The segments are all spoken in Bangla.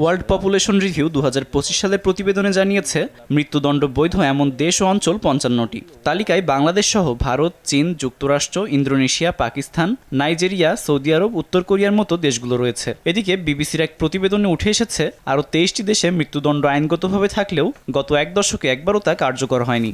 ওয়ার্ল্ড পপুলেশন রিভিউ 2025 সালের প্রতিবেদনে জানিয়েছে মৃত্যুদণ্ড বৈধ এমন দেশ ও অঞ্চল 55টি। তালিকায় বাংলাদেশ সহ ভারত, চীন, যুক্তরাষ্ট্র, ইন্দোনেশিয়া, পাকিস্তান, নাইজেরিয়া, সৌদি আরব, উত্তর কোরিয়ার মতো দেশগুলো রয়েছে। এদিকে বিবিসির এক প্রতিবেদনে উঠে এসেছে আরও 23টি দেশে মৃত্যুদণ্ড আইনগতভাবে থাকলেও গত এক দশকে একবারও তা কার্যকর হয়নি।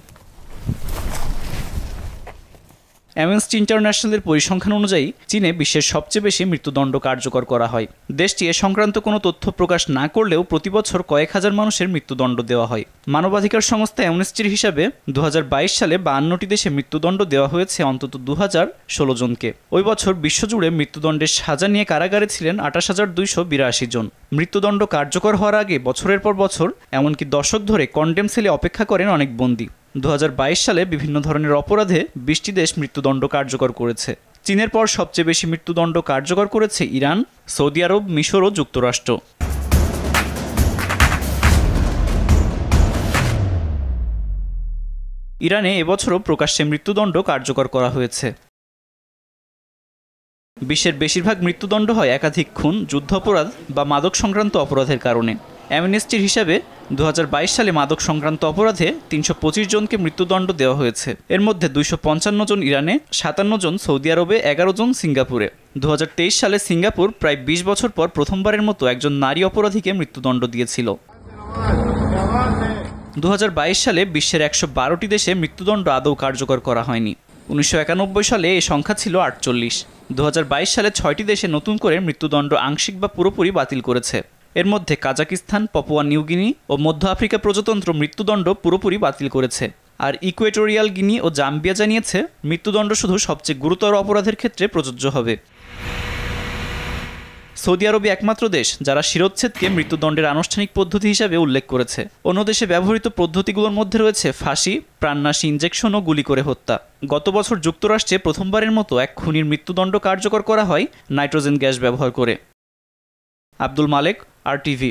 অ্যামনেস্টি ইন্টারন্যাশনালের পরিসংখ্যান অনুযায়ী চীনে বিশ্বের সবচেয়ে বেশি মৃত্যুদণ্ড কার্যকর করা হয়। দেশটি এ সংক্রান্ত কোনো তথ্য প্রকাশ না করলেও প্রতি বছর কয়েক হাজার মানুষের মৃত্যুদণ্ড দেওয়া হয়। মানবাধিকার সংস্থা অ্যামনেস্টির হিসাবে 2022 সালে 52টি দেশে মৃত্যুদণ্ড দেওয়া হয়েছে অন্তত 2016 জনকে। ওই বছর বিশ্বজুড়ে মৃত্যুদণ্ডের সাজা নিয়ে কারাগারে ছিলেন 28,282 জন। মৃত্যুদণ্ড কার্যকর হওয়ার আগে বছরের পর বছর এমনকি দশক ধরে কন্ডেম সেলে অপেক্ষা করেন অনেক বন্দী। 2022 সালে বিভিন্ন ধরনের অপরাধে 20টি দেশ মৃত্যুদণ্ড কার্যকর করেছে। চীনের পর সবচেয়ে বেশি মৃত্যুদণ্ড কার্যকর করেছে ইরান, সৌদি আরব, মিশর ও যুক্তরাষ্ট্র। ইরানে এবছরও প্রকাশ্যে মৃত্যুদণ্ড কার্যকর করা হয়েছে। বিশ্বের বেশিরভাগ মৃত্যুদণ্ড হয় একাধিক খুন, যুদ্ধাপরাধ বা মাদক সংক্রান্ত অপরাধের কারণে। অ্যামনেস্টির হিসাবে 2022 সালে মাদক সংক্রান্ত অপরাধে 325 জনকে মৃত্যুদণ্ড দেওয়া হয়েছে। এর মধ্যে 255 জন ইরানে, 57 জন সৌদি আরবে, 11 জন সিঙ্গাপুরে। 2023 সালে সিঙ্গাপুর প্রায় 20 বছর পর প্রথমবারের মতো একজন নারী অপরাধীকে মৃত্যুদণ্ড দিয়েছিল। 2022 সালে বিশ্বের 112টি দেশে মৃত্যুদণ্ড আদৌ কার্যকর করা হয়নি। 1991 সালে এই সংখ্যা ছিল 48। 2022 সালে 6টি দেশে নতুন করে মৃত্যুদণ্ড আংশিক বা পুরোপুরি বাতিল করেছে। এর মধ্যে কাজাকিস্তান, পাপুয়া নিউগিনি ও মধ্য আফ্রিকা প্রজাতন্ত্র মৃত্যুদণ্ড পুরোপুরি বাতিল করেছে। আর ইকুয়েটোরিয়াল গিনি ও জাম্বিয়া জানিয়েছে মৃত্যুদণ্ড শুধু সবচেয়ে গুরুতর অপরাধের ক্ষেত্রে প্রযোজ্য হবে। সৌদি আরবই একমাত্র দেশ যারা শিরোচ্ছেদকে মৃত্যুদণ্ডের আনুষ্ঠানিক পদ্ধতি হিসাবে উল্লেখ করেছে। অন্য দেশে ব্যবহৃত পদ্ধতিগুলোর মধ্যে রয়েছে ফাঁসি, প্রাণনাশী ইনজেকশন ও গুলি করে হত্যা। গত বছর যুক্তরাষ্ট্রে প্রথমবারের মতো এক খুনির মৃত্যুদণ্ড কার্যকর করা হয় নাইট্রোজেন গ্যাস ব্যবহার করে। আব্দুল মালেক, RTV।